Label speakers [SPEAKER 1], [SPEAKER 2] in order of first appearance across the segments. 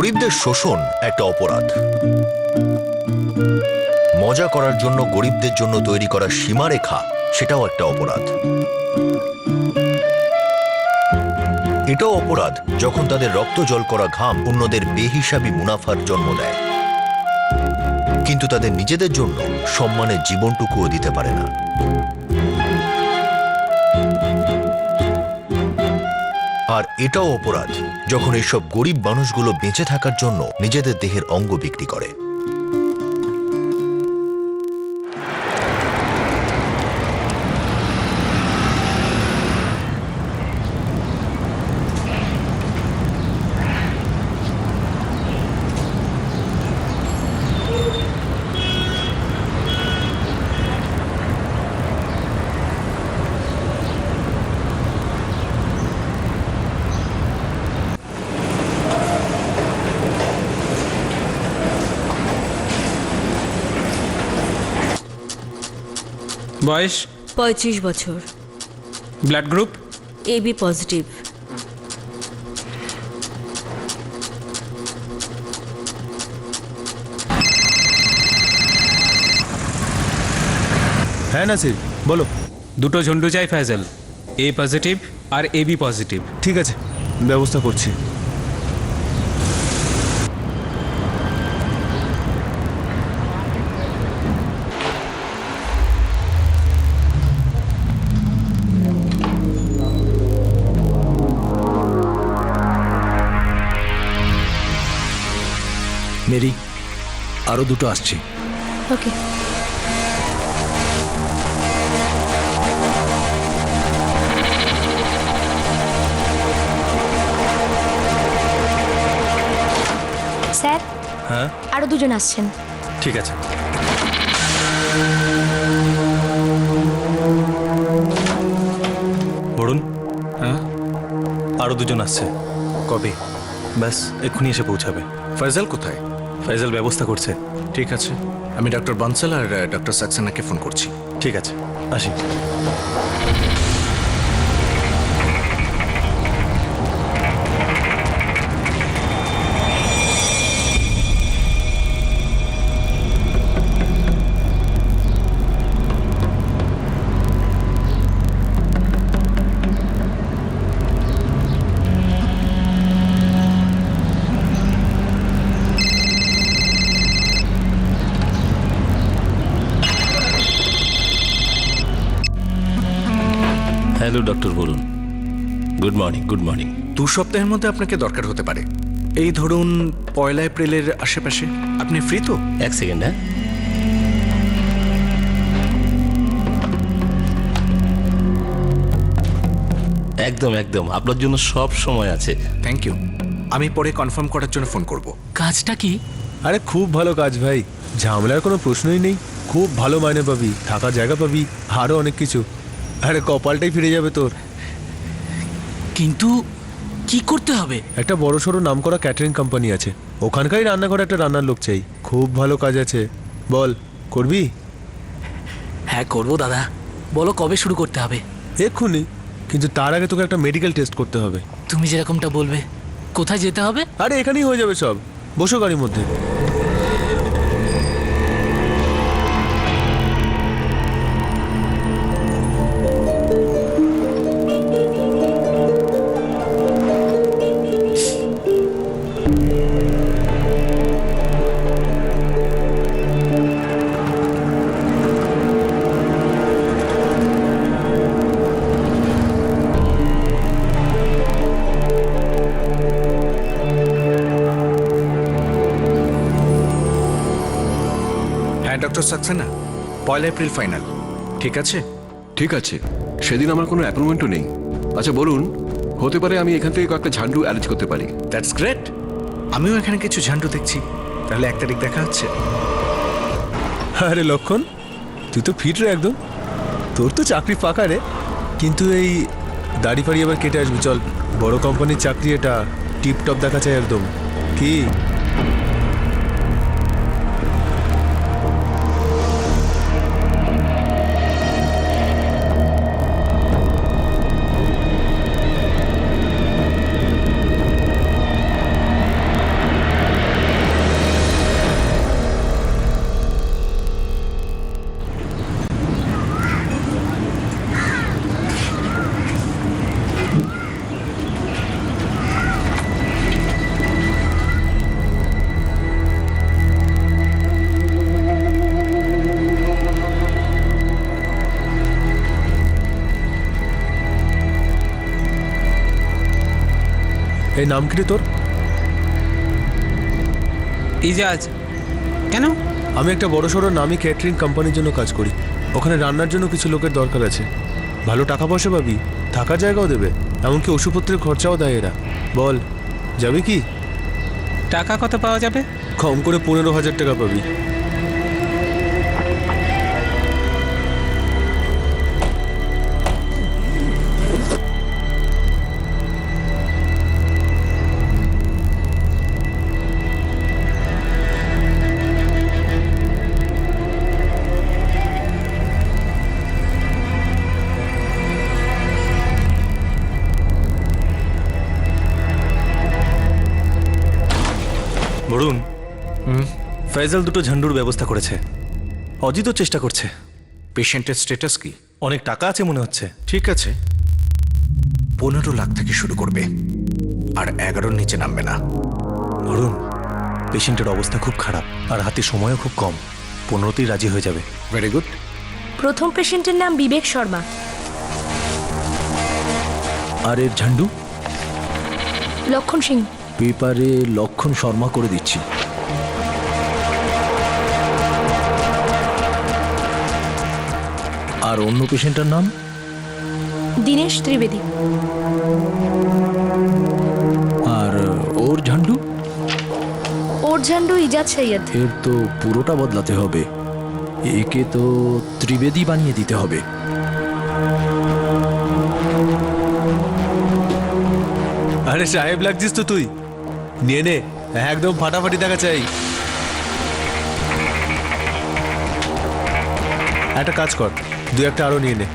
[SPEAKER 1] গরিবদের শোষণ একটা অপরাধ। মজা করার জন্য গরিবদের জন্য তৈরি করা সীমারেখা সেটাও একটা অপরাধ। এটাও অপরাধ যখন তাদের রক্ত জল করা ঘাম অন্যদের বেহিসাবি মুনাফার জন্ম দেয়, কিন্তু তাদের নিজেদের জন্য সম্মানের জীবনটুকুও দিতে পারে না। আর এটাও অপরাধ যখন এইসব গরিব মানুষগুলো বেঁচে থাকার জন্য নিজেদের দেহের অঙ্গ বিক্রি করে।
[SPEAKER 2] বয়স
[SPEAKER 3] 35 বছর,
[SPEAKER 2] ব্লাড গ্রুপ
[SPEAKER 3] এবি পজিটিভ।
[SPEAKER 4] হ্যাঁ নাসির, বলো।
[SPEAKER 2] দুটো ঝন্ডু চাই ফয়জল, এ পজিটিভ আর এবি পজিটিভ।
[SPEAKER 4] ঠিক আছে, ব্যবস্থা করছি।
[SPEAKER 5] মেরি, আরো দুটো আসছে।
[SPEAKER 3] ওকে।
[SPEAKER 6] স্যার,
[SPEAKER 4] হ্যাঁ
[SPEAKER 6] আরো দুজন আসছেন।
[SPEAKER 4] ঠিক আছে। বরুণ,
[SPEAKER 2] হ্যাঁ,
[SPEAKER 4] আরো দুজন আসছে।
[SPEAKER 5] কবে?
[SPEAKER 4] ব্যাস এক্ষুনি এসে পৌঁছাবে।
[SPEAKER 5] ফয়জাল কোথায়?
[SPEAKER 4] ফাইজাল ব্যবস্থা করছে।
[SPEAKER 5] ঠিক আছে, আমি ডক্টর বানসাল আর ডক্টর সাক্সেনাকে ফোন করছি।
[SPEAKER 4] ঠিক আছে, আসি।
[SPEAKER 7] Hello doctor Varun, good morning. Good morning.
[SPEAKER 5] 2 সপ্তাহের মধ্যে আপনাকে দরকার হতে পারে। এই ধরুন 1 এপ্রিলের আশেপাশে। আপনি ফ্রি তো?
[SPEAKER 7] এক সেকেন্ড। হ্যাঁ, একদম একদম, আপনার জন্য সব সময় আছে।
[SPEAKER 5] Thank you. আমি পরে কনফার্ম করার জন্য ফোন করব।
[SPEAKER 7] কাজটা কি?
[SPEAKER 4] আরে খুব ভালো কাজ ভাই, ঝামেলার কোনো প্রশ্নই নেই। খুব ভালো মাইনে পাবি, থাকার জায়গা পাবি, আরো অনেক কিছু। আরে কপালটাই ফিরে যাবে তোর।
[SPEAKER 7] কিন্তু কি করতে হবে?
[SPEAKER 4] একটা বড় সড়ো নাম করা ক্যাটারিং কোম্পানি আছে, ওখানকারই রান্নাঘরে একটা রান্নার লোক চাই। খুব ভালো কাজ আছে, বল করবি?
[SPEAKER 7] হ্যাঁ করবো দাদা, বলো কবে শুরু করতে হবে?
[SPEAKER 4] এক্ষুনি, কিন্তু তার আগে তোকে একটা মেডিকেল টেস্ট করতে হবে।
[SPEAKER 7] তুমি যেরকমটা বলবে। কোথায় যেতে হবে?
[SPEAKER 4] আরে এখানেই হয়ে যাবে সব, বসো গাড়ির মধ্যে।
[SPEAKER 5] হ্যাঁ ডক্টর সাক্সেনা, 1 এপ্রিল ফাইনাল। ঠিক আছে?
[SPEAKER 8] ঠিক আছে, সেদিন আমার কোনো অ্যাপয়েন্টমেন্টও নেই। আচ্ছা বলুন, হতে পারে আমি এখান থেকে কয়েকটা ঝান্ডু অ্যারেঞ্জ করতে পারি।
[SPEAKER 5] That's great. আমিও এখানে কিছু ঝান্ডু দেখছি। তাহলে 1 তারিখ দেখা হচ্ছে।
[SPEAKER 4] আরে লক্ষণ, তুই তো ফিট রে একদম, তোর তো চাকরি পাকা রে। কিন্তু এই দাড়ি ফাড়ি আবার কেটে আসবি, চল। বড় কোম্পানির চাকরি এটা, টিপ টপ দেখা চাই একদম। কি এই নাম কি রে তোর?
[SPEAKER 2] ইজাজ। কেন?
[SPEAKER 4] আমি একটা বড়সড় নামী ক্যাটারিং কোম্পানির জন্য কাজ করি। ওখানে রান্নার জন্য কিছু লোকের দরকার আছে। ভালো টাকা পয়সা পাবি, থাকার জায়গাও দেবে, এমনকি ওষুধপত্রের খরচাও দেয় এরা। বল, যাবে কি?
[SPEAKER 2] টাকা কত পাওয়া যাবে?
[SPEAKER 4] কম করে 15,000 টাকা পাবি।
[SPEAKER 9] বরুণ, ফয়সাল দুটো ঝান্ডুর ব্যবস্থা করেছে। অজিতও চেষ্টা করছে।
[SPEAKER 5] পেশেন্টের স্ট্যাটাস কি?
[SPEAKER 9] অনেক টাকা আছে মনে হচ্ছে।
[SPEAKER 5] ঠিক আছে, 15 লাখ থেকে শুরু করবে, আর 11-র নিচে নামবে না।
[SPEAKER 9] বরুণ, পেশেন্টের অবস্থা খুব খারাপ আর হাতে সময়ও খুব কম। 15তেই রাজি হয়ে যাবে।
[SPEAKER 5] Very good.
[SPEAKER 6] প্রথম পেশেন্টের নাম বিবেক শর্মা।
[SPEAKER 10] আর এর ঝান্ডু?
[SPEAKER 6] লক্ষণ সিং।
[SPEAKER 10] পেপারে লক্ষণ শর্মা করে দিচ্ছি। আর অন্য পেশেন্টের নাম?
[SPEAKER 6] দীনেশ ত্রিবেদী।
[SPEAKER 10] আর ওর ঝান্ডু?
[SPEAKER 6] ওর ঝান্ডু ইজাজ সৈয়দ।
[SPEAKER 10] এর তো পুরোটা বদলাতে হবে। একে তো ত্রিবেদী বানিয়ে দিতে হবে।
[SPEAKER 4] আরে সাহেব লাগছিস তো তুই, নিয়ে নে, একদম ফাটাফাটি দেখা চাই। একটা কাজ কর, 2-1টা আরো নিয়ে নে।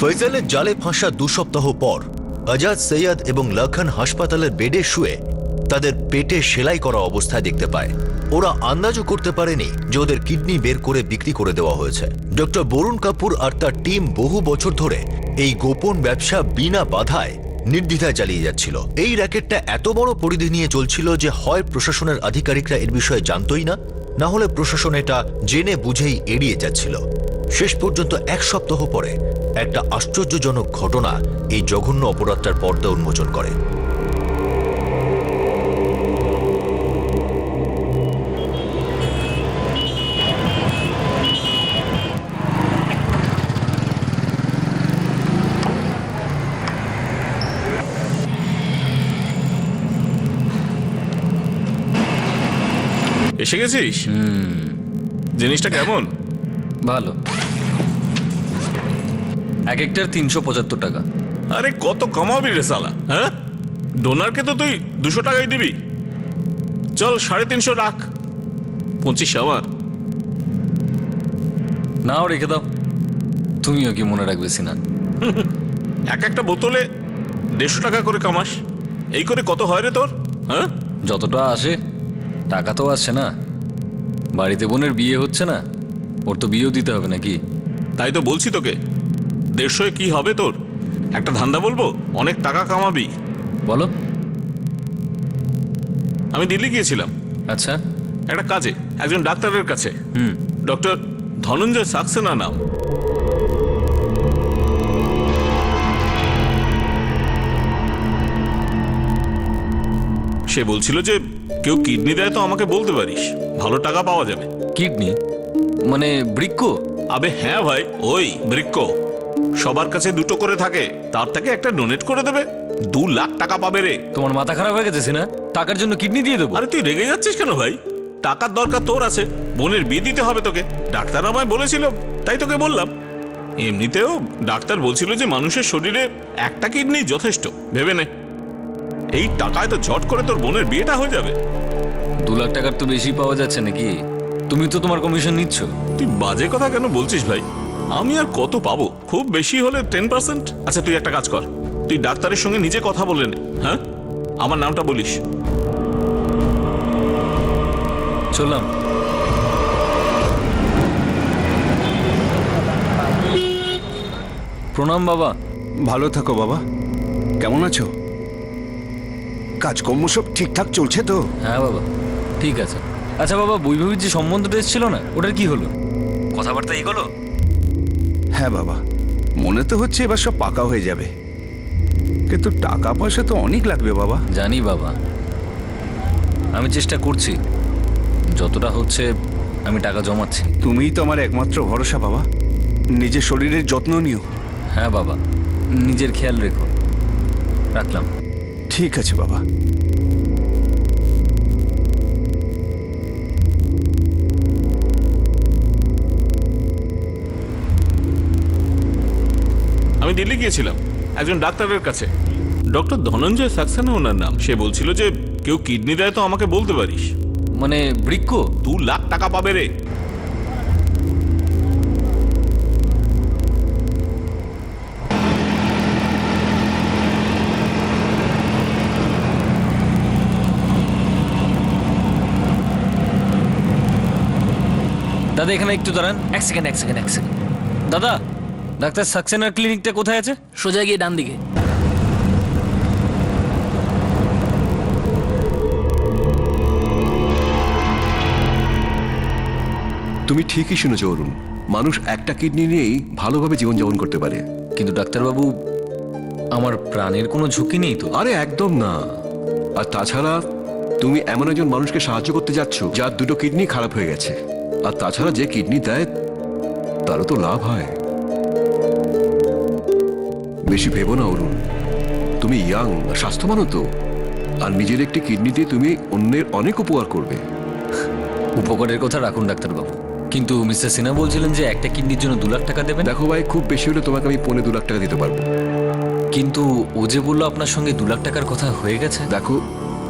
[SPEAKER 1] ফয়সালের জালে ফাঁসা 2 সপ্তাহ পর আজাদ সৈয়দ এবং লক্ষণ হাসপাতালের বেডে শুয়ে তাদের পেটে সেলাই করা অবস্থায় দেখতে পায়। ওরা আন্দাজও করতে পারেনি যে ওদের কিডনি বের করে বিক্রি করে দেওয়া হয়েছে। ডক্টর বরুণ কাপুর আর তার টিম বহু বছর ধরে এই গোপন ব্যবসা বিনা বাধায় নির্দ্বিধায় চালিয়ে যাচ্ছিল। এই র্যাকেটটা এত বড় পরিধি নিয়ে চলছিল যে হয় প্রশাসনের আধিকারিকরা এর বিষয়ে জানতই না, না হলে প্রশাসন এটা জেনে বুঝেই এড়িয়ে যাচ্ছিল। শেষ পর্যন্ত 1 সপ্তাহ পরে একটা আশ্চর্যজনক ঘটনা এই জঘন্য অপরাধটার পর্দা উন্মোচন করে।
[SPEAKER 11] এসে গেছিস? জিনিসটা কেমন?
[SPEAKER 7] ভালো। এক একটার 375 টাকা।
[SPEAKER 11] আরে কত কমাবি রে সালা, হ্যাঁ? ডোনারকে তো তুই 200 টাকাই দিবি। চল 350 রাখ, 25 আমার।
[SPEAKER 7] নাও রেখে দাও, তুমিও কি মনে রাখবে সিনা?
[SPEAKER 11] এক একটা বোতলে 150 টাকা করে কামাস, এই করে কত হয় রে তোর? হ্যাঁ,
[SPEAKER 7] যতটা আসে
[SPEAKER 10] টাকা তো আসছে না, বাড়িতে বোনের বিয়ে হচ্ছে না, ওর তো বিয়েও দিতে হবে নাকি?
[SPEAKER 11] তাই তো বলছি তোকে, 150 কি হবে তোর? একটা ধান্দা বলবো, অনেক টাকা কামাবি।
[SPEAKER 10] বলো।
[SPEAKER 11] আমি দিল্লি গিয়েছিলাম
[SPEAKER 10] আচ্ছা।
[SPEAKER 11] একটা কাজে, একজন ডাক্তারের কাছে।
[SPEAKER 10] হুম।
[SPEAKER 11] ডক্টর ধনঞ্জয় সাক্সেনা নাম। সে বলছিল যে কেউ কিডনি দেয় তো আমাকে বলতে পারিস, ভালো টাকা পাওয়া যাবে।
[SPEAKER 10] কিডনি মানে বৃক্ক?
[SPEAKER 11] আবে হ্যাঁ ভাই, ওই বৃক্ক। সবার কাছে দুটো করে থাকে, তার থেকে একটা ডোনেট করে দেবে, 2 লাখ টাকা পাবে রে।
[SPEAKER 10] তোমার মাথা খারাপ হয়ে গেছে না? টাকার জন্য কিডনি দিয়ে দেবো?
[SPEAKER 11] আরে তুই রেগে যাচ্ছিস কেন ভাই? টাকার দরকার তোর আছে, বোনের বিয়ে দিতে হবে তোকে, ডাক্তার আমায় বলেছিল, তাই তোকে বললাম। এমনিতেও ডাক্তার বলছিল যে মানুষের শরীরে একটা কিডনি যথেষ্ট, ভেবে নে। এই টাকায় তো ঝট করে তোর বোনের বিয়েটা হয়ে যাবে।
[SPEAKER 10] 2 লাখ টাকার তো বেশি পাওয়া যাচ্ছে নাকি? তুমি তো তোমার কমিশন নিচ্ছ।
[SPEAKER 11] তুই বাজে কথা কেন বলছিস ভাই? আমি আর কত পাবো? খুব বেশি হলে 10%। আচ্ছা তুই একটা কাজ কর, তুই ডাক্তারের সঙ্গে নিজে কথা বলে নে। হ্যাঁ, আমার নামটা বলিস।
[SPEAKER 10] চললাম। প্রণাম বাবা।
[SPEAKER 12] ভালো থাকো বাবা। কেমন আছো? কাজকর্ম সব ঠিকঠাক চলছে তো?
[SPEAKER 10] হ্যাঁ বাবা, ঠিক আছে। আচ্ছা বাবা, বৈভবীর যে সম্বন্ধটা এসেছিল না, ওটার কি হলো? কথাবার্তা এগোলো?
[SPEAKER 12] হ্যাঁ বাবা, মনে তো হচ্ছে এবার সব পাকা হয়ে যাবে, কিন্তু টাকা পয়সা তো অনেক লাগবে বাবা।
[SPEAKER 10] জানি বাবা, আমি চেষ্টা করছি, যতটা হচ্ছে আমি টাকা জমাচ্ছি।
[SPEAKER 12] তুমিই তো আমার একমাত্র ভরসা বাবা, নিজের শরীরের যত্ন নিও।
[SPEAKER 10] হ্যাঁ বাবা, নিজের খেয়াল রেখো। রাখলাম।
[SPEAKER 12] ঠিক আছে বাবা।
[SPEAKER 11] আমি দিল্লি গিয়েছিলাম একজন ডাক্তারের কাছে, ডক্টর ধনঞ্জয় সাক্সেনা ওনার নাম। সে বলছিল যে কেউ কিডনি দেয় তো আমাকে বলতে পারিস।
[SPEAKER 10] মানে বৃক্ক?
[SPEAKER 11] 2 লাখ টাকা পাবে রে।
[SPEAKER 10] দাদা এখানে একটু দাঁড়ান।
[SPEAKER 7] এক সেকেন্ড।
[SPEAKER 10] দাদা, ডাক্তার সাক্সেনার ক্লিনিকটা কোথায় আছে?
[SPEAKER 7] সোজা গিয়ে ডান দিকে।
[SPEAKER 8] তুমি ঠিকই শুনেছ অরুণ, মানুষ একটা কিডনি নিয়েই ভালোভাবে জীবনযাপন করতে পারে।
[SPEAKER 10] কিন্তু ডাক্তারবাবু, আমার প্রাণের কোনো ঝুঁকি নেই তো?
[SPEAKER 8] আরে একদম না। আর তাছাড়া তুমি এমন একজন মানুষকে সাহায্য করতে যাচ্ছ যার 2টো কিডনি খারাপ হয়ে গেছে। আর তাছাড়া যে কিডনি দেয় তারও তো লাভ হয়। বেশি ভেবো না অরুণ, তুমি ইয়াং, স্বাস্থ্যবানও তো। আর নিজের একটি কিডনি দিয়ে তুমি অন্যের অনেক উপকার করবে।
[SPEAKER 10] উপকারের কথা রাখুন ডাক্তারবাবু, কিন্তু মিস্টার সিনহা বলছিলেন যে একটা কিডনির জন্য 2 লাখ টাকা দেবেন।
[SPEAKER 8] দেখো ভাই, খুব বেশি হলে তোমাকে আমি 2.25 লাখ টাকা দিতে পারবো।
[SPEAKER 10] কিন্তু ও যে বললো আপনার সঙ্গে 2 লাখ টাকার কথা হয়ে গেছে।
[SPEAKER 8] দেখো,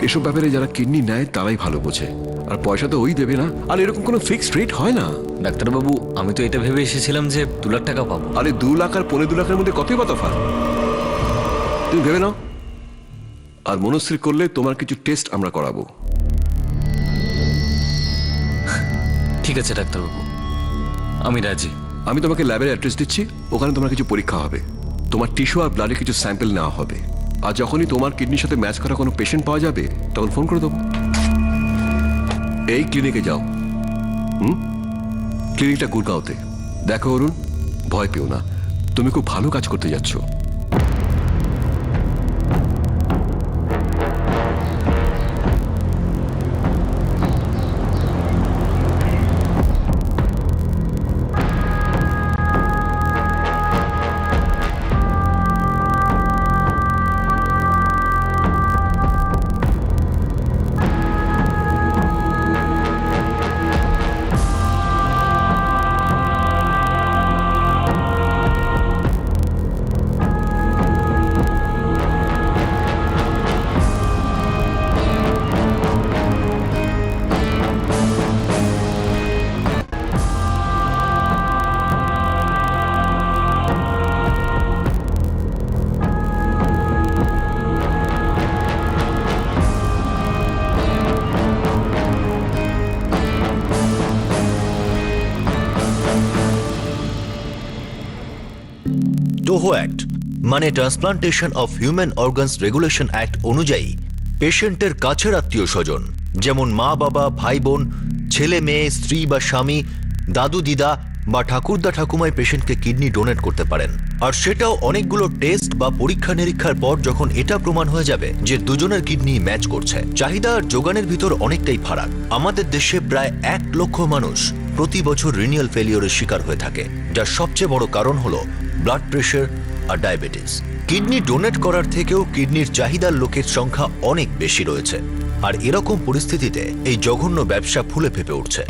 [SPEAKER 8] এসব ব্যাপারে যারা কিডনি নেয় তারাই ভালো বোঝে, আর পয়সা তো ওই দেবে না। আর এরকম কোনো ফিক্সড রেট হয় না।
[SPEAKER 10] ডাক্তারবাবু, আমি তো এটা ভেবে এসেছিলাম যে 2 লাখ টাকা পাবো।
[SPEAKER 8] আরে 2 লাখ আর 2.25 লাখের মধ্যে কতই বা তফাৎ, তুমি ভেবে নাও। আর মনস্থির করলে তোমার কিছু টেস্ট আমরা করাবো।
[SPEAKER 10] ঠিক আছে ডাক্তারবাবু, আমি রাজি।
[SPEAKER 8] আমি তোমাকে ল্যাবের অ্যাড্রেস দিচ্ছি, ওখানে তোমার কিছু পরীক্ষা হবে, তোমার টিস্যু আর ব্লাডের কিছু স্যাম্পল নেওয়া হবে। আর যখনই তোমার কিডনির সাথে ম্যাচ করা কোনো পেশেন্ট পাওয়া যাবে তখন ফোন করে দেবো। এই ক্লিনিকে যাও। ক্লিনিকটা গুরগাঁওতে। দেখো অরুণ, ভয় পেও না, তুমি খুব ভালো কাজ করতে যাচ্ছ।
[SPEAKER 1] টোহো অ্যাক্ট মানে transplantation of human organs regulation act অনুযায়ী পেশেন্টের কাছের আত্মীয় স্বজন যেমন মা বাবা ভাই বোন ছেলে মেয়ে স্ত্রী বা স্বামী দাদু দিদা বা ঠাকুরদা ঠাকুমায় পেশেন্টকে কিডনি ডোনেট করতে পারেন। আর সেটাও অনেকগুলো টেস্ট বা পরীক্ষা নিরীক্ষার পর যখন এটা প্রমাণ হয়ে যাবে যে দুজনের কিডনি ম্যাচ করছে। চাহিদা আর যোগানের ভিতর অনেকটাই ফারাক। আমাদের দেশে প্রায় 1 লক্ষ মানুষ প্রতি বছর রিনিয়াল ফেলিওরের শিকার হয়ে থাকে, যার সবচেয়ে বড় কারণ হলো ব্লাড প্রেশার আর ডায়াবেটিস। কিডনি ডোনেট করার থেকেও কিডনির চাহিদার লোকের সংখ্যা অনেক বেশি রয়েছে। আর এরকম পরিস্থিতিতে এই জঘন্য ব্যবসা ফুলে ফেপে উঠছে।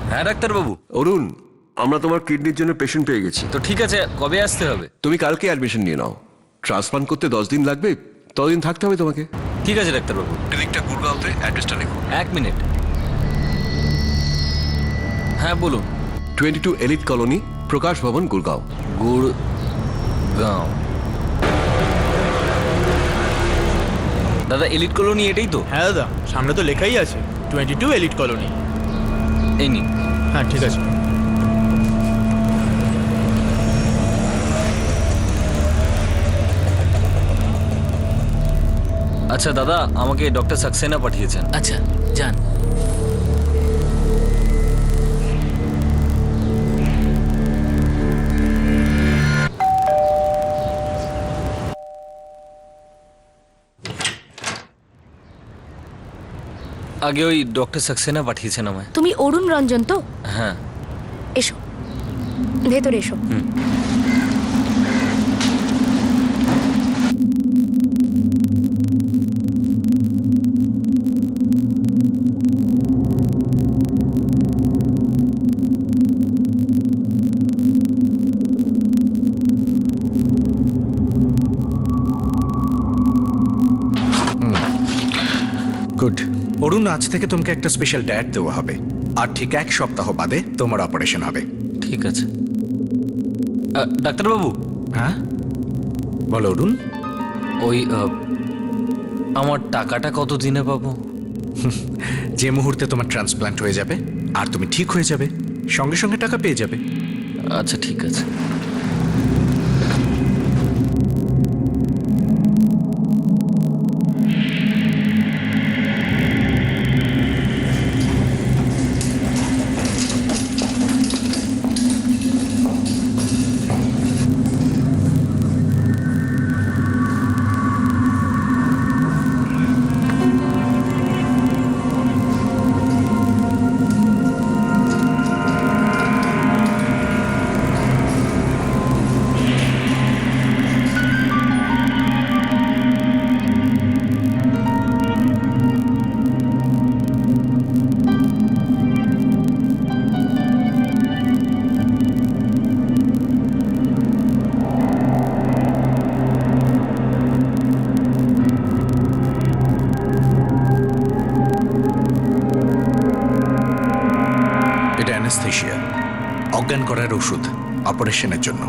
[SPEAKER 10] হ্যাঁ ডাক্তারবাবু।
[SPEAKER 8] অরুণ, আমরা তোমার কিডনির জন্য পেশেন্ট পেয়ে গেছি।
[SPEAKER 10] তো ঠিক আছে, কবে আসতে হবে?
[SPEAKER 8] তুমি কালকে অ্যাডমিশন নিয়ে নাও। ট্রান্সপ্লান্ট করতে 10 দিন লাগবে, ততদিন থাকতে হবে তোমাকে।
[SPEAKER 10] ঠিক আছে ডাক্তারবাবু।
[SPEAKER 8] ক্লিনিকটা গুরগাঁওতে, অ্যাড্রেসটা লিখো।
[SPEAKER 10] 1 মিনিট। হ্যাঁ বলুন।
[SPEAKER 8] 22 এলিট কলোনি, প্রকাশ ভবন, গুরগাঁও।
[SPEAKER 10] গুরগাঁও। দাদা এলিট কলোনি এটাই তো?
[SPEAKER 4] হ্যাঁ দাদা, সামনে তো লেখাই আছে 22 এলিট কলোনি।
[SPEAKER 10] এই নিন।
[SPEAKER 4] হ্যাঁ ঠিক আছে।
[SPEAKER 10] আচ্ছা দাদা, আমাকে ডক্টর সাক্সেনা পাঠিয়েছেন।
[SPEAKER 7] আচ্ছা যান।
[SPEAKER 10] আগে ওই ডক্টর সাক্সেনা পাঠিয়েছেন আমায়।
[SPEAKER 6] তুমি অরুণ রঞ্জন তো?
[SPEAKER 10] হ্যাঁ।
[SPEAKER 6] এসো, ভেতরে এসো।
[SPEAKER 5] গুড। অরুণ, আজ থেকে তোমাকে একটা স্পেশাল ডায়েট দেওয়া হবে, আর ঠিক 1 সপ্তাহ বাদে তোমার অপারেশন হবে।
[SPEAKER 10] ঠিক আছে। ডাক্তারবাবু।
[SPEAKER 5] হ্যাঁ বলো অরুণ।
[SPEAKER 10] ওই আমার টাকাটা কত দিনে পাবো?
[SPEAKER 5] যে মুহূর্তে তোমার ট্রান্সপ্লান্ট হয়ে যাবে আর তুমি ঠিক হয়ে যাবে, সঙ্গে সঙ্গে টাকা পেয়ে যাবে।
[SPEAKER 10] আচ্ছা ঠিক আছে।
[SPEAKER 5] অ্যানেস্থেশিয়া, অজ্ঞান করার ওষুধ অপারেশনের জন্য।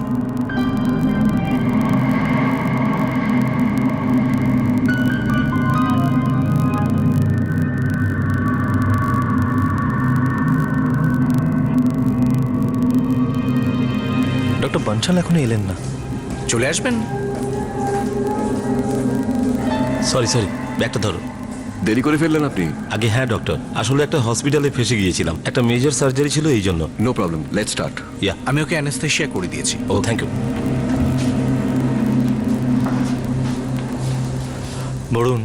[SPEAKER 9] ডক্টর বানশাল এখনো এলেন না।
[SPEAKER 5] চলে আসবেন।
[SPEAKER 13] সরি ব্যাগটা ধরো।
[SPEAKER 8] দেরি করে ফেললেন আপনি।
[SPEAKER 13] আগে হ্যাঁ ডক্টর, আসলে একটা হসপিটালে ফেসে গিয়েছিলাম, একটা মেজর সার্জারি ছিল এই জন্য।
[SPEAKER 8] No problem, let's start.
[SPEAKER 13] Yeah,
[SPEAKER 5] আমি ওকে অ্যানেস্থেশিয়া করে দিয়েছি।
[SPEAKER 13] ও থ্যাংক ইউ।
[SPEAKER 9] বরুণ,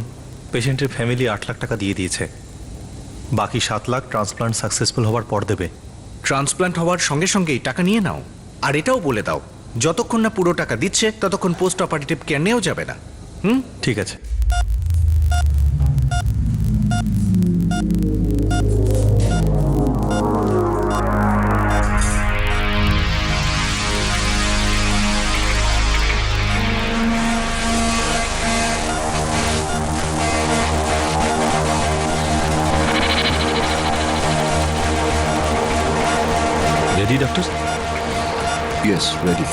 [SPEAKER 9] পেশেন্টের ফ্যামিলি 8 লাখ টাকা দিয়ে দিয়েছে, বাকি 7 লাখ ট্রান্সপ্লান্ট সাকসেসফুল হওয়ার পর দেবে।
[SPEAKER 5] ট্রান্সপ্লান্ট হওয়ার সঙ্গে সঙ্গেই টাকা নিয়ে নাও, আর এটাও বলে দাও যতক্ষণ না পুরো টাকা দিচ্ছে ততক্ষণ পোস্ট অপারেটিভ কেয়ার নেওয়া যাবে না।
[SPEAKER 9] ঠিক আছে।
[SPEAKER 13] Ready doctor?
[SPEAKER 8] Yes, ready.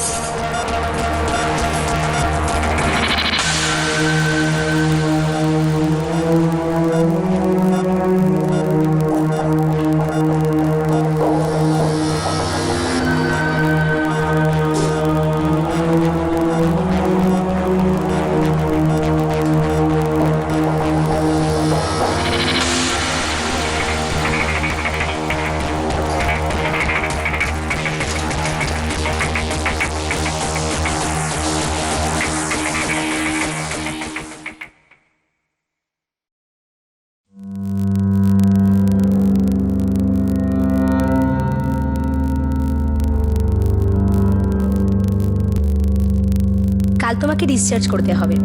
[SPEAKER 6] কাল তোমাকে ডিসচার্জ করতে হবে।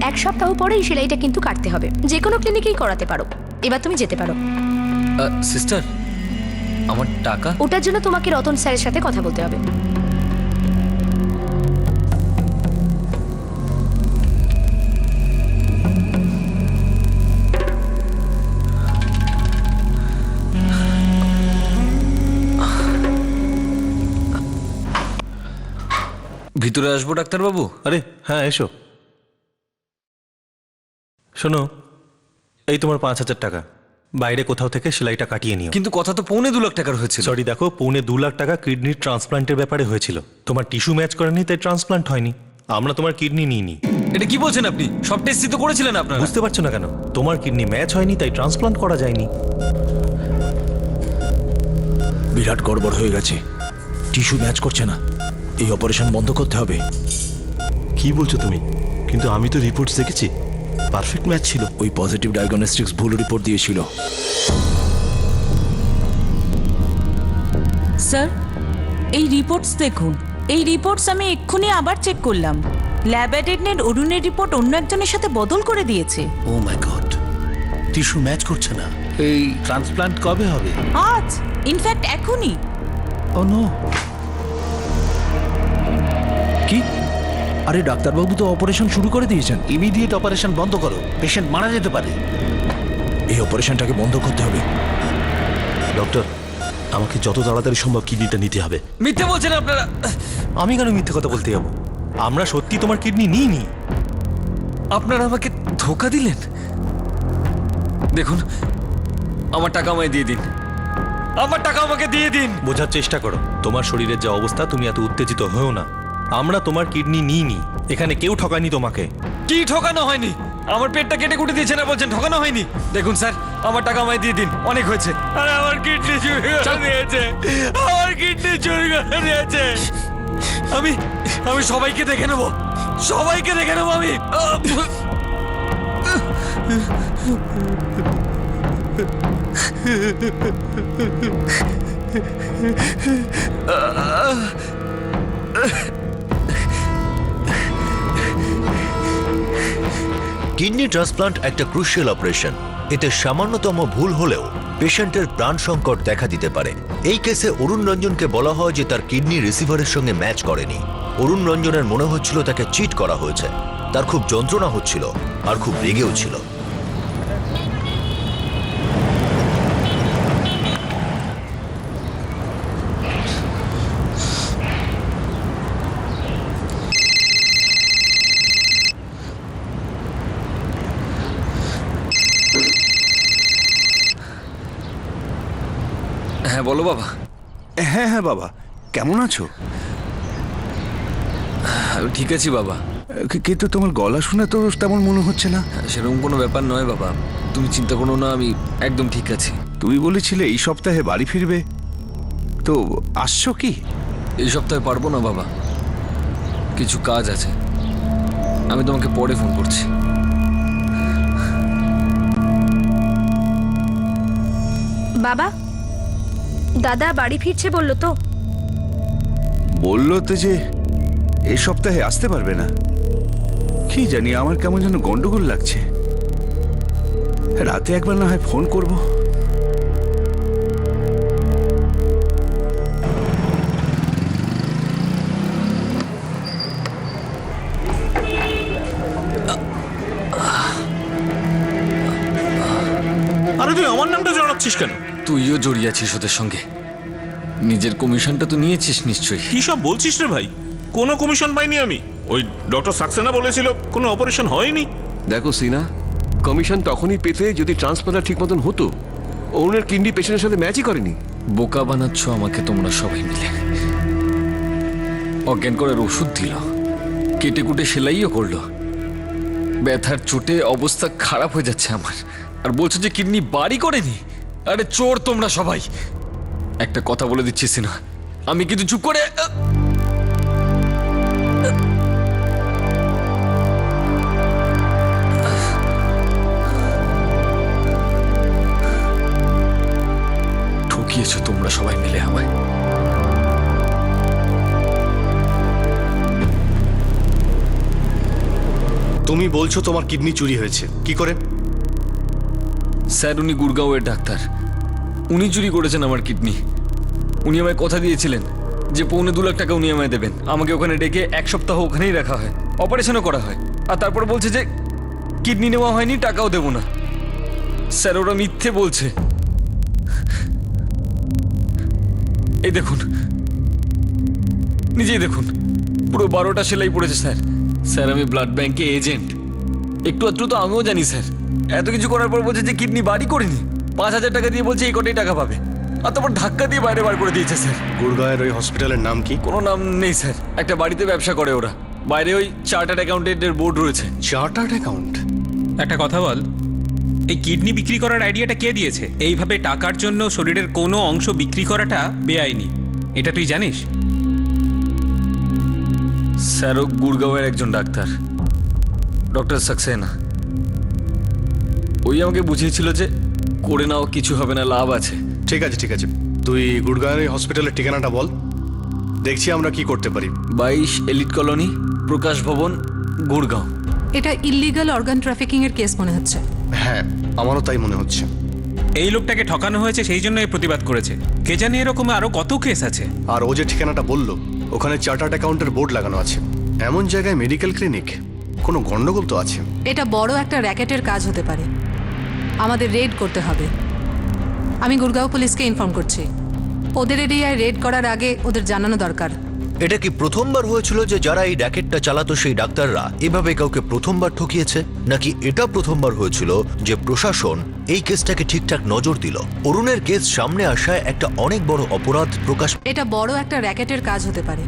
[SPEAKER 6] এক সপ্তাহ পরে এই সেলাইটা কিন্তু কাটতে হবে, যে কোনো ক্লিনিকেই করাতে পারো। এবার তুমি যেতে পারো।
[SPEAKER 10] সিস্টার, আমার টাকা?
[SPEAKER 6] ওটার জন্য তোমাকে রতন স্যারের সাথে কথা বলতে হবে।
[SPEAKER 10] ভিতরে আসবো ডাক্তারবাবু?
[SPEAKER 9] আরে হ্যাঁ, এসো। শোনো, এই তোমার 5,000 টাকা, বাইরে কোথাও থেকে সেলাইটা কাটিয়ে নিও।
[SPEAKER 10] কিন্তু কথা তো 2.25 লাখ টাকার হয়েছিল।
[SPEAKER 9] সরি, দেখো 2.25 লাখ টাকা কিডনির ট্রান্সপ্লান্টের ব্যাপারে হয়েছিল। তোমার টিস্যু ম্যাচ করেনি তাই ট্রান্সপ্লান্ট হয়নি। আমরা তোমার কিডনি নিইনি।
[SPEAKER 10] এটা কি বলছেন আপনি? সব টেস্টই তো করেছিলেন আপনারা।
[SPEAKER 9] বুঝতে পারছো না কেন? তোমার কিডনি ম্যাচ হয়নি তাই ট্রান্সপ্লান্ট করা যায়নি।
[SPEAKER 4] বিরাট গড়বড় হয়ে গেছে, টিস্যু ম্যাচ করছে না, এই অপারেশন বন্ধ করতে হবে।
[SPEAKER 13] কি বলছো তুমি? কিন্তু আমি তো রিপোর্টস দেখেছি, পারফেক্ট ম্যাচ ছিল।
[SPEAKER 4] ওই পজিটিভ ডায়াগনস্টিক্স ভুল রিপোর্ট দিয়েছিল।
[SPEAKER 3] স্যার, এই রিপোর্টস দেখুন। এই রিপোর্টস আমি এক্ষুনি আবার চেক করলাম। ল্যাব অ্যাটেন্ডেন্ট অরুণের রিপোর্ট অন্য একজনের সাথে বদল করে দিয়েছে।
[SPEAKER 13] ও মাই গড, টিস্যু ম্যাচ করছে না। এই ট্রান্সপ্লান্ট কবে হবে?
[SPEAKER 3] আজ, ইনফ্যাক্ট এখনই।
[SPEAKER 13] ও নো।
[SPEAKER 4] কি? আরে ডাক্তারবাবু তো অপারেশন শুরু করে দিয়েছেন।
[SPEAKER 13] ইমিডিয়েট অপারেশন বন্ধ করো, পেশেন্ট মারা যেতে পারে।
[SPEAKER 4] এই অপারেশনটাকে বন্ধ করতে হবে।
[SPEAKER 13] ডক্টর, আমাকে যত তাড়াতাড়ি সম্ভব কিডনিটা নিতে হবে।
[SPEAKER 10] মিথ্যে বলছেন আপনারা।
[SPEAKER 9] আমি কেন মিথ্যে কথা বলতে যাবো? আমরা সত্যি তোমার কিডনি নিইনি।
[SPEAKER 10] আপনারা আমাকে ধোকা দিলেন। দেখুন, আমার টাকা আমায় দিয়ে দিন। আমার টাকা আমাকে দিয়ে দিন।
[SPEAKER 9] বোঝার চেষ্টা করো, তোমার শরীরের যা অবস্থা, তুমি এত উত্তেজিত হও না। আমরা তোমার কিডনি নিইনি, এখানে কেউ ঠকায়নি তোমাকে।
[SPEAKER 10] কি ঠকানো হয়নি? আমার পেটটা কেটে কুটে দিয়েছেন আর বলছেন ঠকানো হয়নি? দেখুন স্যার, আমার টাকা আমায় দিয়ে দিন, অনেক হয়েছে। আরে আমার কিডনি চুরি করে নিয়েছে, আমার কিডনি চুরি করে নিয়েছে। আমি সবাইকে দেখে নেবো, সবাইকে দেখে নেবো আমি।
[SPEAKER 1] কিডনি ট্রান্সপ্লান্ট একটা ক্রুশিয়াল অপারেশন। এতে সামান্যতম ভুল হলেও পেশেন্টের প্রাণ সংকট দেখা দিতে পারে। এই কেসে অরুণ রঞ্জনকে বলা হয় যে তার কিডনি রিসিভারের সঙ্গে ম্যাচ করেনি। অরুণ রঞ্জনের মনে হচ্ছিল তাকে চিট করা হয়েছে। তার খুব যন্ত্রণা হচ্ছিল আর খুব রেগেও ছিল।
[SPEAKER 10] হ্যাঁ বলো বাবা।
[SPEAKER 12] হ্যাঁ হ্যাঁ বাবা, কেমন আছো?
[SPEAKER 10] আমি ঠিক আছি বাবা।
[SPEAKER 12] কিন্তু তোমার গলা শুনে তো তেমন মনে হচ্ছে না।
[SPEAKER 10] সেরকম কোনো ব্যাপার নয় বাবা, তুমি চিন্তা করো না, আমি একদম ঠিক আছি।
[SPEAKER 12] তুমি বলেছিলে এই সপ্তাহে বাড়ি ফিরবে, তো আসছো কি?
[SPEAKER 10] এই সপ্তাহে পারবো না বাবা, কিছু কাজ আছে। আমি তোমাকে পরে ফোন করছি।
[SPEAKER 6] বাবা, দাদা বাড়ি ফিরছে বললো তো?
[SPEAKER 12] বললো তো যে এই সপ্তাহে আসতে পারবে না। কি জানি, আমার কেমন যেন গন্ডগোল লাগছে। রাতে একবার না হয় ফোন করব।
[SPEAKER 11] আরে তুই আমার নামটা জড়াচ্ছিস কেন?
[SPEAKER 10] তুইও জড়িয়ে আছিস ওদের সঙ্গে। নিজের কমিশনটা তো নিয়েছিস নিশ্চয়ই।
[SPEAKER 11] কি সব বলছিস রে ভাই? কোনো কমিশন পাইনি আমি। ওই ডক্টর সাক্সেনা বলেছিল কোনো অপারেশন হয়নি।
[SPEAKER 8] দেখো সিনা, কমিশন তখনই পেতে যদি ট্রান্সপ্লান্টটা ঠিক মতন হতো। অরুণের কিডনি পেশেন্টের সাথে ম্যাচই করেনি।
[SPEAKER 10] বোকা বানাচ্ছ আমাকে তোমরা সবাই মিলে। অজ্ঞান করার ওষুধ দিল, কেটে কুটে সেলাইও করলো, ব্যথার চোটে অবস্থা খারাপ হয়ে যাচ্ছে আমার, আর বলছো যে কিডনি বাড়ি করেনি। আরে চোর তোমরা সবাই। একটা কথা বলে দিচ্ছি সিনা, আমি কিন্তু চুপ করে ঠকিয়েছো তোমরা সবাই মিলে আমায়।
[SPEAKER 14] তুমি বলছো তোমার কিডনি চুরি হয়েছে, কি করে?
[SPEAKER 10] স্যার, উনি গুড়গাঁওয়ের ডাক্তার, উনি চুরি করেছেন আমার কিডনি। উনি আমায় কথা দিয়েছিলেন যে 2.25 লাখ টাকা উনি আমায় দেবেন। আমাকে ওখানে ডেকে 1 সপ্তাহ ওখানেই রাখা হয়, অপারেশনও করা হয়, আর তারপর বলছে যে কিডনি নেওয়া হয়নি, টাকাও দেবো না। স্যার, ওরা মিথ্যে বলছে। এই দেখুন, নিজেই দেখুন, পুরো 12টা সেলাই পড়েছে স্যার। স্যার, আমি ব্লাড ব্যাংকে এজেন্ট, একটু আধটু তো আমিও জানি স্যার। এত কিছু করার পর বলছে যে কিডনি বাড়ি করিনি, 5,000 টাকা দিয়ে বলছে এই কটাই টাকা পাবে, আর তারপর ধাক্কা দিয়ে বাইরে বার করে দিয়েছে স্যার।
[SPEAKER 14] গুড়গাঁয়ের ওই হসপিটালের নাম কি?
[SPEAKER 10] কোনো নাম নেই স্যার, একটা বাড়িতে ব্যবসা করে ওরা, বাইরে ওই চার্টার্ড অ্যাকাউন্টেন্টের বোর্ড রয়েছে।
[SPEAKER 14] Chartered account?
[SPEAKER 2] একটা কথা বল, এই কিডনি বিক্রি করার আইডিয়াটা কে দিয়েছে? এইভাবে টাকার জন্য শরীরের কোনো অংশ বিক্রি করাটা বেআইনি, এটা তুই জানিস?
[SPEAKER 10] স্যার, ও গুড়গাঁওয়ের একজন ডাক্তার, ডক্টর সাক্সেনা। ওই আমাকে বুঝিয়েছিল যে করে নাও, কিছু হবে না, লাভ আছে।
[SPEAKER 14] ঠিক আছে ঠিক আছে, তুই গুড়গাঁয়ের ওই হসপিটালের ঠিকানাটা বল, দেখছি আমরা কি করতে পারি।
[SPEAKER 10] 22 এলিট কলোনি, প্রকাশ ভবন, গুড়গাঁও।
[SPEAKER 15] এটা ইল্লিগাল অর্গান ট্রাফিকিং এর কেস মনে হচ্ছে।
[SPEAKER 14] হ্যাঁ, আমারও তাই মনে হচ্ছে।
[SPEAKER 2] এই লোকটাকে ঠকানো হয়েছে, সেই জন্য এই প্রতিবাদ করেছে। কে জানে এরকম আরো কত কেস আছে।
[SPEAKER 14] আর ও যে ঠিকানাটা বললো, ওখানে চার্টার্ড অ্যাকাউন্টের বোর্ড লাগানো আছে। এমন জায়গায় মেডিকেল ক্লিনিক, কোনো গন্ডগোল তো আছে।
[SPEAKER 15] এটা বড় একটা র্যাকেটের কাজ হতে পারে, আমাদের রেড করতে হবে। আমি গুড়গাঁও পুলিশকে ইনফর্ম করছি। ওদের এরিয়ায় রেড করার আগে ওদের জানানো দরকার।
[SPEAKER 1] এটা কি প্রথমবার হয়েছিল যে যারা এই র্যাকেটটা চালাতো সেই ডাক্তাররা এভাবে কাউকে প্রথমবার ঠকিয়েছে, নাকি এটা প্রথমবার হয়েছিল যে প্রশাসন এই কেসটাকে ঠিকঠাক নজর দিল? অরুণের কেস সামনে আসায় একটা অনেক বড় অপরাধ প্রকাশ।
[SPEAKER 15] এটা বড় একটা র্যাকেটের কাজ হতে পারে,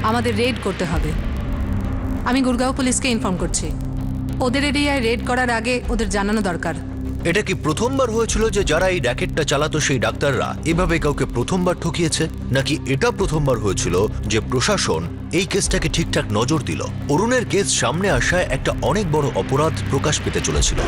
[SPEAKER 15] আমাদের রেড করতে হবে। আমি গুড়গাঁও পুলিশকে ইনফর্ম করছি। ওদের এরিয়ায় রেড করার আগে ওদের জানানো দরকার।
[SPEAKER 1] এটা কি প্রথমবার হয়েছিল যে যারা এই র্যাকেটটা চালাতো সেই ডাক্তাররা এভাবে কাউকে প্রথমবার ঠকিয়েছে, নাকি এটা প্রথমবার হয়েছিল যে প্রশাসন এই কেসটাকে ঠিকঠাক নজর দিল? অরুণের কেস সামনে আসায় একটা অনেক বড় অপরাধ প্রকাশ পেতে চলেছিল।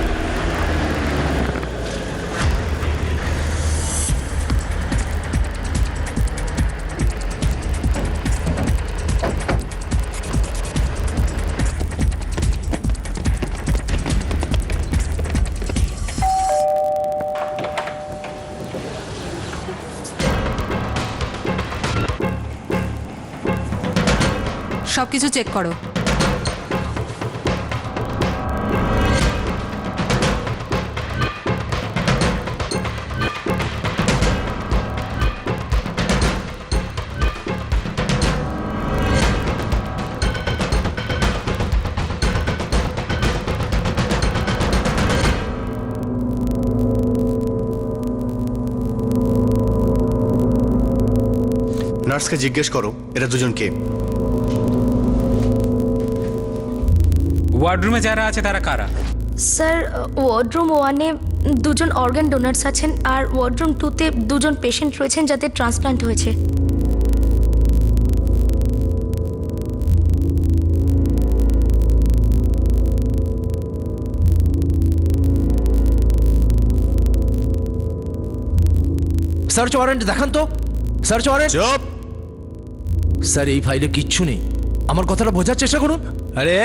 [SPEAKER 15] সবকিছু চেক করো।
[SPEAKER 14] নার্সকে জিজ্ঞেস করো এরা দুজন কে।
[SPEAKER 2] ওয়ার্ডরুমে যারা আছে তারা কারা?
[SPEAKER 6] স্যার, ওয়ার্ডরুম 1-এ 2জন অর্গান ডোনার্স আছেন, আর ওয়ার্ডরুম 2-তে 2জন পেশেন্ট রয়েছেন যাদের ট্রান্সপ্লান্ট হয়েছে।
[SPEAKER 5] সার্চ ওয়ারেন্ট দেখান তো, সার্চ ওয়ারেন্ট।
[SPEAKER 4] চুপ!
[SPEAKER 5] স্যার, এই ফাইলে কিচ্ছু নেই, আমার কথাটা বোঝার চেষ্টা করুন।
[SPEAKER 4] আরে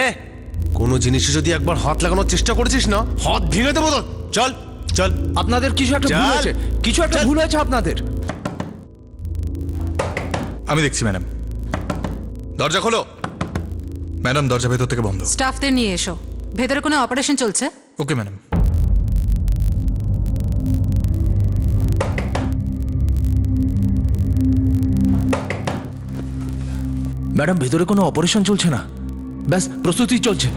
[SPEAKER 4] কোনো জিনিসে যদি একবার হাত লাগানোর চেষ্টা করেছিস না, হাত ভেঙে দেবো তোর। চল চল।
[SPEAKER 5] আপনাদের কিছু একটা ভুল হয়েছে, কিছু একটা ভুল হয়েছে আপনাদের।
[SPEAKER 9] আমি দেখছি ম্যাডাম। দরজা খোলো। ম্যাডাম, দরজা ভেতর থেকে বন্ধ।
[SPEAKER 15] স্টাফদের নিয়ে এসো, ভেতরে কোনো অপারেশন চলছে।
[SPEAKER 9] Okay madam.
[SPEAKER 5] ম্যাডাম, ভেতরে কোনো অপারেশন চলছে না,
[SPEAKER 10] ব্যাস প্রস্তুতি চলছে।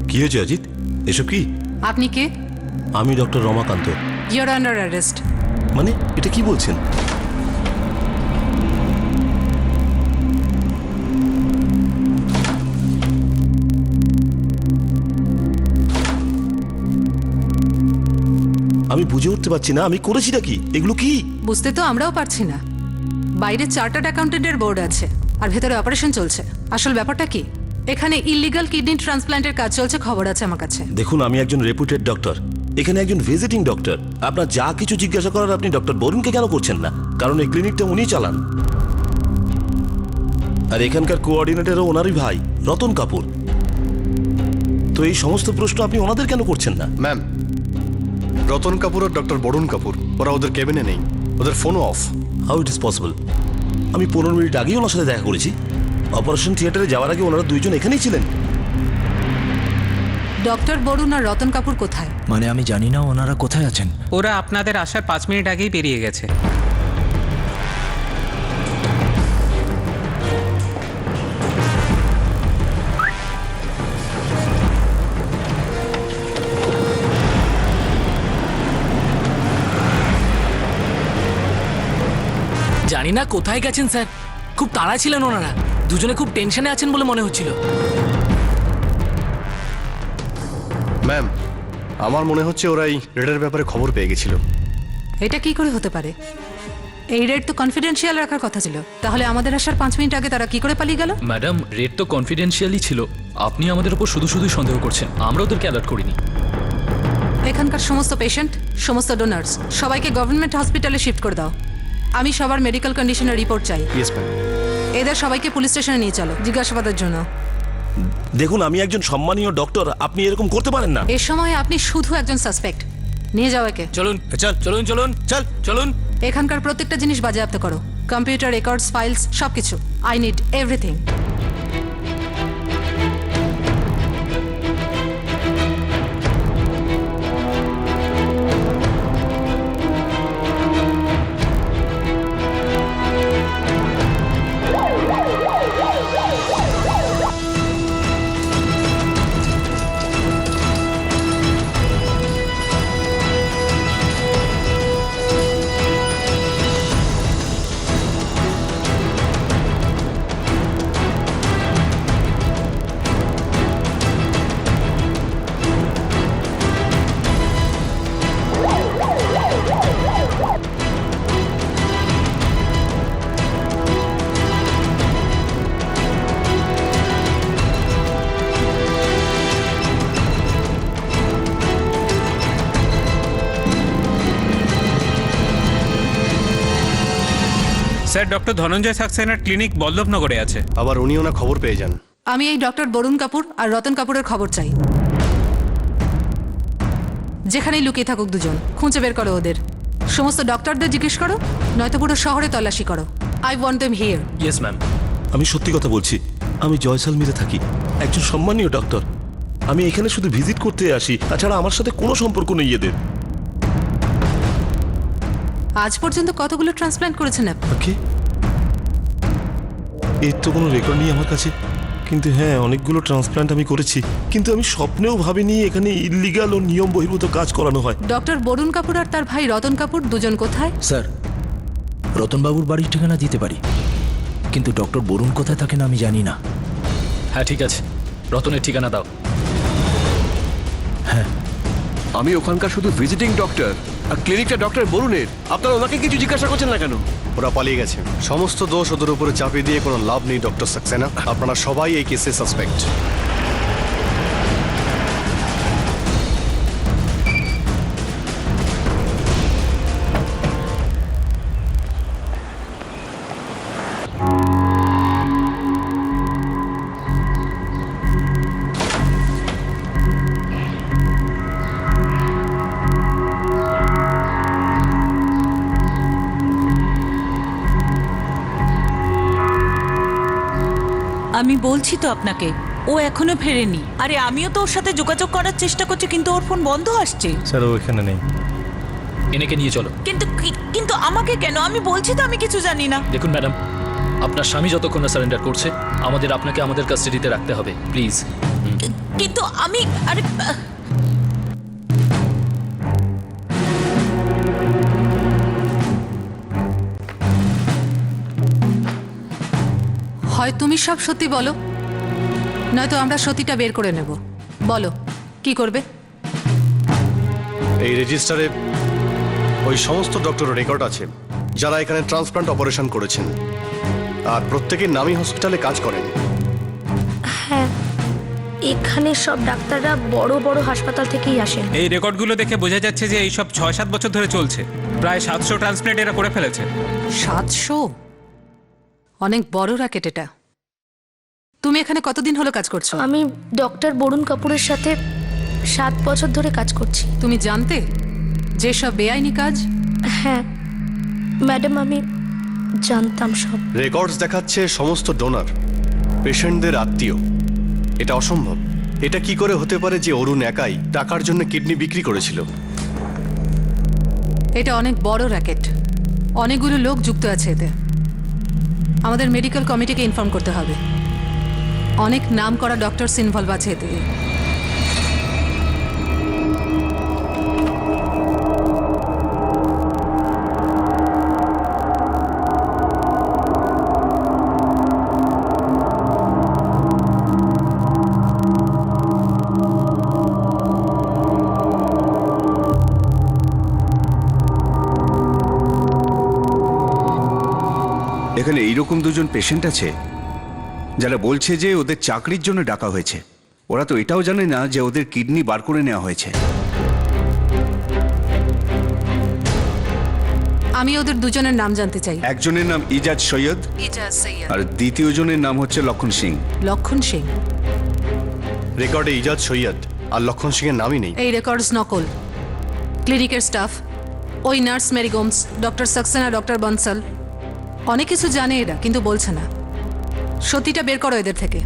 [SPEAKER 13] কি হয়েছে অজিত? এসব কি?
[SPEAKER 15] আপনি কে?
[SPEAKER 13] আমি doctor Ramakanta.
[SPEAKER 15] Your under arrest.
[SPEAKER 13] মানে এটা কি বলছেন? আমি বুঝে উঠতে পারছি না আমি করেছিটা কি, এগুলো কি?
[SPEAKER 15] বুঝতে তো আমরাও পারছি না। বাইরে চার্টার্ড অ্যাকাউন্টেন্টের বোর্ড আছে আর ভেতরে অপারেশন চলছে। আসল ব্যাপারটা কি? এখানে ইলিগাল কিডনি ট্রান্সপ্ল্যান্টের কাজ চলছে, খবর আছে আমার কাছে।
[SPEAKER 13] দেখুন, আমি একজন রেপুটেড ডক্টর, এখানে একজন ভিজিটিং ডক্টর। আপনার যা কিছু জিজ্ঞাসা করার আপনি ডক্টর বরুণকে কেন করছেন না? কারণ এই ক্লিনিকটা উনিই চালান, আর এখানকার কোঅর্ডিনেটরও ওনারই ভাই রতন কাপুর। তো এই সমস্ত প্রশ্ন আপনি ওনাদের কেন করছেন না?
[SPEAKER 14] ম্যাম, রতন কাপুর আর ডক্টর বরুণ কাপুর ওরা ওদের কেবিনে নেই, ওদের ফোনও of.
[SPEAKER 13] How it is possible? আমি 15 মিনিট আগেই ওনার সাথে দেখা করেছি। অপারেশন থিয়েটারে যাওয়ার আগে ওনারা দুইজন এখানেই ছিলেন।
[SPEAKER 15] ডক্টর বরুণ আর রতন কাপুর কোথায়?
[SPEAKER 10] মানে আমি জানি না ওনারা কোথায় আছেন।
[SPEAKER 2] ওরা আপনাদের আসার 5 মিনিট আগেই বেরিয়ে গেছে।
[SPEAKER 7] জানি না কোথায় গেছেন স্যার, খুব তাড়া ছিলেন ওনারা, দুজনে খুব টেনশনে আছেন বলে মনে হচ্ছিল।
[SPEAKER 14] ম্যাম, আমার মনে হচ্ছে ওরা এই রেডের ব্যাপারে খবর পেয়ে গেছিল।
[SPEAKER 15] এটা কি করে হতে পারে? এই রেড তো কনফিডেন্সিয়াল রাখার কথা ছিল, তাহলে আমাদের আসার 5 মিনিট আগে তারা কি করে পালিয়ে গেল?
[SPEAKER 10] ম্যাডাম, রেড তো কনফিডেন্সিয়ালি ছিল। আপনি আমাদের উপর শুধু শুধু সন্দেহ করছেন, আমরা ওদেরকে অ্যালার্ট করিনি।
[SPEAKER 15] এখানকার সমস্ত পেশেন্ট, সমস্ত ডোনার্স সবাইকে গভর্নমেন্ট হসপিটালে শিফট করে দাও। আমি সবার মেডিকেল কন্ডিশনের রিপোর্ট চাই।
[SPEAKER 14] Yes ma'am.
[SPEAKER 15] এদের সবাইকে পুলিশ স্টেশনে নিয়ে চলো জিজ্ঞাসাবাদের জন্য।
[SPEAKER 13] দেখুন, আমি একজন সম্মানীয় ডক্টর, আপনি এরকম করতে পারেন না।
[SPEAKER 15] এ সময় আপনি শুধু একজন সাসপেক্ট। নিয়ে যাও একে।
[SPEAKER 7] চলুন চল চলুন চলুন চল চলুন।
[SPEAKER 15] এখানকার প্রত্যেকটা জিনিস বাজেয়াপ্ত করো, কম্পিউটার, রেকর্ডস, ফাইলস, সবকিছু। I need everything.
[SPEAKER 2] Sir, doctor Dhananjay সাক্সেনার ক্লিনিক বল্লভনগরে আছে।
[SPEAKER 14] আবার উনিও না খবর পেয়ে যান।
[SPEAKER 15] আমি এই ডক্টর বরুণ কাপুর আর রতন কাপুরের খবর চাই। যেখানেই লুকিয়ে থাকুক দুজন, খুঁজে বের করো ওদের। সমস্ত ডক্টরদের জিজ্ঞেস করো, নয়তো পুরো শহরে তল্লাশি করো। I want them here.
[SPEAKER 13] Yes ma'am. আমি সত্যি কথা বলছি, আমি জয়সালমীরে থাকি, একজন সম্মানীয় ডক্টর। আমি এখানে শুধু ভিজিট করতে আসি, তাছাড়া আমার সাথে কোনো সম্পর্ক নেই এদের।
[SPEAKER 15] আজ পর্যন্ত কতগুলো ট্রান্সপ্ল্যান্ট করেছেন আপনি?
[SPEAKER 13] ওকে, এর তো কোনো রেকর্ড নেই আমার কাছে, কিন্তু হ্যাঁ অনেকগুলো ট্রান্সপ্ল্যান্ট আমি করেছি। কিন্তু আমি স্বপ্নেও ভাবিনি এখানে ইলিগাল ও নিয়ম বহির্ভূত কাজ করানো হয়।
[SPEAKER 15] ডক্টর বরুণ কাপুর আর তার ভাই রতন কাপুর দুজন কোথায়?
[SPEAKER 10] স্যার, রতনবাবুর বাড়ির ঠিকানা দিতে পারি, কিন্তু ডক্টর বরুণ কোথায় থাকেন আমি জানি না।
[SPEAKER 16] হ্যাঁ ঠিক আছে, রতনের ঠিকানা দাও।
[SPEAKER 10] হ্যাঁ,
[SPEAKER 8] আমি ওখানকার শুধু ভিজিটিং ডক্টর, আর ক্লিনিকটা ডক্টর বরুণের। আপনারা ওনাকে কিছু জিজ্ঞাসা করছেন না কেন?
[SPEAKER 14] ওরা পালিয়ে গেছে। সমস্ত দোষ ওদের উপরে চাপিয়ে দিয়ে কোনো লাভ নেই ডক্টর সাক্সেনা। আপনারা সবাই এই কেসে সাসপেক্ট।
[SPEAKER 3] আমি বলছি তো আপনাকে, ও এখনো ফেরেনি। আরে আমিও তো ওর সাথে যোগাযোগ করার চেষ্টা করছি, কিন্তু ওর ফোন বন্ধ আসছে।
[SPEAKER 9] স্যার, ও এখানে নেই।
[SPEAKER 16] এনেকে নিয়ে চলো।
[SPEAKER 3] কিন্তু আমাকে কেন? আমি বলছি তো আমি কিছু জানি না।
[SPEAKER 16] দেখুন ম্যাডাম, আপনার স্বামী যতক্ষণ না সারেন্ডার করছে আমাদের আপনাকে আমাদের কাস্টাডিতে রাখতে হবে প্লিজ।
[SPEAKER 3] কিন্তু আমি আরে
[SPEAKER 15] হয় তুমি সব সত্যি বলো, নয়তো আমরা সত্যিটা বের করে নেব। বলো কি করবে?
[SPEAKER 14] এই রেজিস্টারে ওই সমস্ত ডক্টরের রেকর্ড আছে যারা এখানে ট্রান্সপ্লান্ট অপারেশন করেছেন, আর প্রত্যেকের নামী হসপিটালে কাজ করেন।
[SPEAKER 6] হ্যাঁ, এখানে সব ডাক্তাররা বড় বড় হাসপাতাল থেকেই আসেন।
[SPEAKER 2] এই রেকর্ডগুলো দেখে বোঝা যাচ্ছে যে এইসব 6-7 বছর ধরে চলছে। প্রায় 700 ট্রান্সপ্ল্যান্ট এরা করে ফেলেছে।
[SPEAKER 15] 700? অনেক বড় র্যাকেট এটা। তুমি এখানে কতদিন হলো কাজ করছো?
[SPEAKER 6] আমি ডক্টর বরুণ কাপুরের সাথে 7 বছর ধরে কাজ করছি।
[SPEAKER 15] তুমি জানতে যে সব বেআইনি কাজ?
[SPEAKER 6] হ্যাঁ ম্যাডাম, আমি জানতাম সব।
[SPEAKER 14] রেকর্ডস দেখাচ্ছে সমস্ত ডোনার পেশেন্টদের আত্মীয়। এটা অসম্ভব। এটা কি করে হতে পারে যে অরুণ একাই টাকার জন্য কিডনি বিক্রি করেছিল?
[SPEAKER 15] এটা অনেক বড় র্যাকেট, অনেকগুলো লোক যুক্ত আছে এতে। আমাদের মেডিকেল কমিটিকে ইনফর্ম করতে হবে। অনেক নাম করা ডক্টরস ইনভলভ আছে এতে।
[SPEAKER 12] এখানে এইরকম দুজন পেশেন্ট আছে যারা বলছে যে ওদের চাকরির জন্য ডাকা হয়েছে। ওরা তো এটাও জানে না যে ওদের কিডনি বার করে নেওয়া হয়েছে।
[SPEAKER 15] আমি ওদের দুজনের নাম জানতে চাই।
[SPEAKER 12] একজনের নাম ইজাজ সৈয়দ আর দ্বিতীয় জনের নাম হচ্ছে লক্ষণ সিং।
[SPEAKER 15] লক্ষণ সিং?
[SPEAKER 14] রেকর্ডে ইজাজ সৈয়দ আর লক্ষণ সিং এর নামই নেই।
[SPEAKER 15] এই রেকর্ডস নকল। ক্লিনিকের স্টাফ, ওই nurse Mary Gomes, doctor Saxena, doctor Bansal, অনেক কিছু জানে এরা কিন্তু বলছে না। সত্যিটা বের করো এদের থেকে।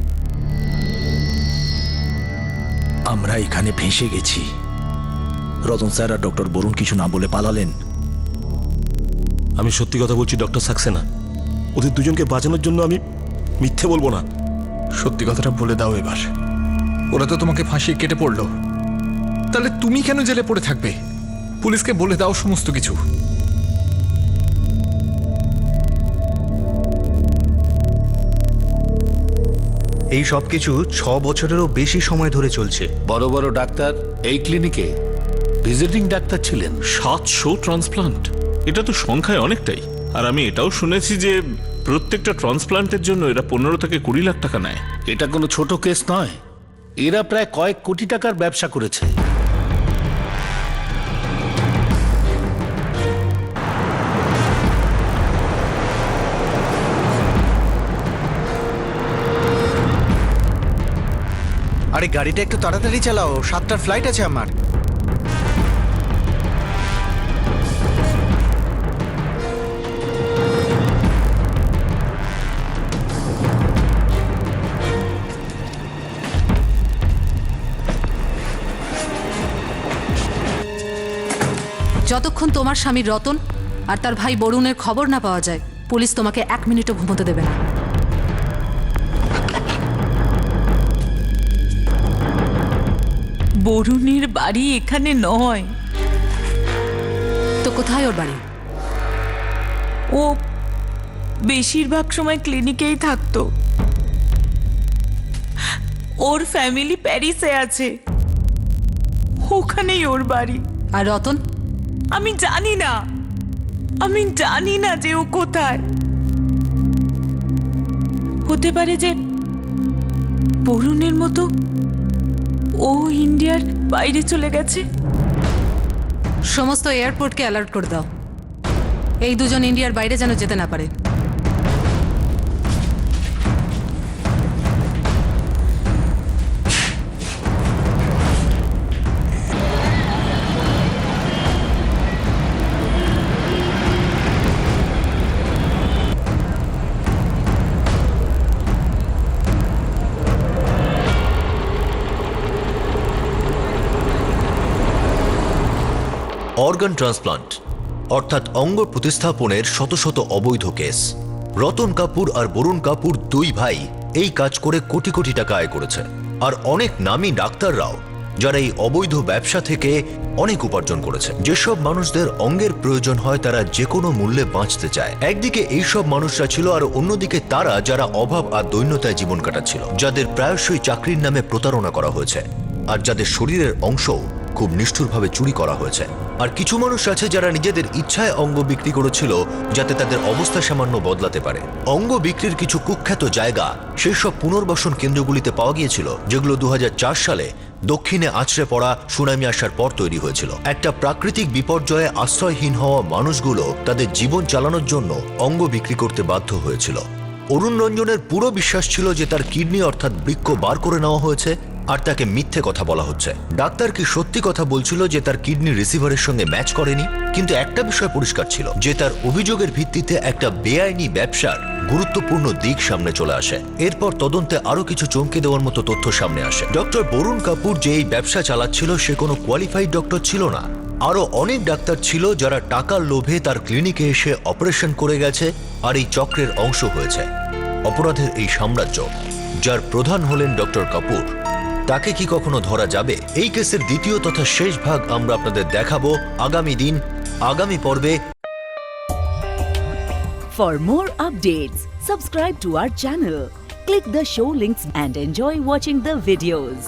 [SPEAKER 17] আমরা এখানে ফেঁসে গেছি। রতন স্যার আর ডক্টর বরুণ কিছু না বলে পালালেন।
[SPEAKER 13] আমি সত্যি কথা বলছি ডক্টর সাক্সেনা, ওদের দুজনকে বাঁচানোর জন্য আমি মিথ্যে বলবো না।
[SPEAKER 17] সত্যি কথাটা বলে দাও এবার। ওরা তো তোমাকে ফাঁসিয়ে কেটে পড়লো, তাহলে তুমি কেন জেলে পড়ে থাকবে? পুলিশকে বলে দাও সমস্ত কিছু।
[SPEAKER 1] এই সব কিছু 6 বছরেরও বেশি সময় ধরে চলছে।
[SPEAKER 17] বড় বড় ডাক্তার এই ক্লিনিকে ভিজিটিং ডাক্তার ছিলেন।
[SPEAKER 11] 700 ট্রান্সপ্লান্ট, এটা তো সংখ্যায় অনেকটাই। আর আমি এটাও শুনেছি যে প্রত্যেকটা ট্রান্সপ্লান্টের জন্য এরা 15 থেকে 20 লাখ টাকা নেয়।
[SPEAKER 17] এটা কোনো ছোট কেস নয়, এরা প্রায় কয়েক কোটি টাকার ব্যবসা করেছে।
[SPEAKER 5] আরে গাড়িটা একটু তাড়াতাড়ি চালাও, 7টার ফ্লাইট আছে আমার।
[SPEAKER 15] যতক্ষণ তোমার স্বামী রতন আর তার ভাই বরুণের খবর না পাওয়া যায়, পুলিশ তোমাকে 1 মিনিটও ঘুমোতে দেবে না।
[SPEAKER 3] বরুণের বাড়ি এখানে নয়।
[SPEAKER 15] তো কোথায় ওর বাড়ি?
[SPEAKER 3] ও বেশিরভাগ সময় ক্লিনিকেই থাকতো। ওর ফ্যামিলি প্যারিসে আছে, ওখানেই ওর বাড়ি।
[SPEAKER 15] আর রতন?
[SPEAKER 3] আমি জানি না, আমি জানি না যে ও কোথায়। হতে পারে যে বরুণের মতো ও ইন্ডিয়ার বাইরে চলে গেছে।
[SPEAKER 15] সমস্ত এয়ারপোর্টকে অ্যালার্ট করে দাও, এই দুজন ইন্ডিয়ার বাইরে যেন যেতে না পারে।
[SPEAKER 1] অর্গান ট্রান্সপ্লান্ট অর্থাৎ অঙ্গ প্রতিস্থাপনের শত শত অবৈধ কেস। রতন কাপুর আর বরুণ কাপুর দুই ভাই এই কাজ করে কোটি কোটি টাকা আয় করেছে। আর অনেক নামী ডাক্তাররাও যারা এই অবৈধ ব্যবসা থেকে অনেক উপার্জন করেছে। যেসব মানুষদের অঙ্গের প্রয়োজন হয় তারা যে কোনো মূল্যে বাঁচতে চায়। একদিকে এইসব মানুষরা ছিল আর অন্যদিকে তারা যারা অভাব আর দৈন্যতায় জীবন কাটাচ্ছিল, যাদের প্রায়শই চাকরির নামে প্রতারণা করা হয়েছে আর যাদের শরীরের অংশও খুব নিষ্ঠুরভাবে চুরি করা হয়েছে। আর কিছু মানুষ আছে যারা নিজেদের ইচ্ছায় অঙ্গ বিক্রি করেছিল যাতে তাদের অবস্থা সামান্য বদলাতে পারে। অঙ্গ বিক্রির কিছু কুখ্যাত জায়গা সেই সব পুনর্বাসন কেন্দ্রগুলিতে পাওয়া গিয়েছিল যেগুলো 2004 সালে দক্ষিণে আছড়ে পড়া সুনামি আসার পর তৈরি হয়েছিল। একটা প্রাকৃতিক বিপর্যয়ে আশ্রয়হীন হওয়া মানুষগুলো তাদের জীবন চালানোর জন্য অঙ্গ বিক্রি করতে বাধ্য হয়েছিল। অরুণ রঞ্জনের পুরো বিশ্বাস ছিল যে তার কিডনি অর্থাৎ বৃক্ক বার করে নেওয়া হয়েছে আর তাকে মিথ্যে কথা বলা হচ্ছে। ডাক্তার কি সত্যি কথা বলছিল যে তার কিডনি রিসিভারের সঙ্গে ম্যাচ করেনি? কিন্তু একটা বিষয় পরিষ্কার ছিল যে তার অভিযোগের ভিত্তিতে একটা বেআইনি ব্যবসার গুরুত্বপূর্ণ দিক সামনে চলে আসে। এরপর তদন্তে আরো কিছু চমকে দেওয়ার মতো তথ্য সামনে আসে। ডক্টর বরুণ কাপুর যে এই ব্যবসা চালাচ্ছিল সে কোনো কোয়ালিফাইড ডক্টর ছিল না। আরো অনেক ডাক্তার ছিল যারা টাকার লোভে তার ক্লিনিকে এসে অপারেশন করে গেছে আর এই চক্রের অংশ হয়েছে। অপরাধের এই সাম্রাজ্য যার প্রধান হলেন ডক্টর কাপুর, তাকে কি কখনো ধরা যাবে? এই কেসের দ্বিতীয় তথা শেষ ভাগ আমরা আপনাদের দেখাবো আগামী দিন, আগামী পর্বে।
[SPEAKER 18] For more updates, subscribe to our channel, click the show links and enjoy watching the videos.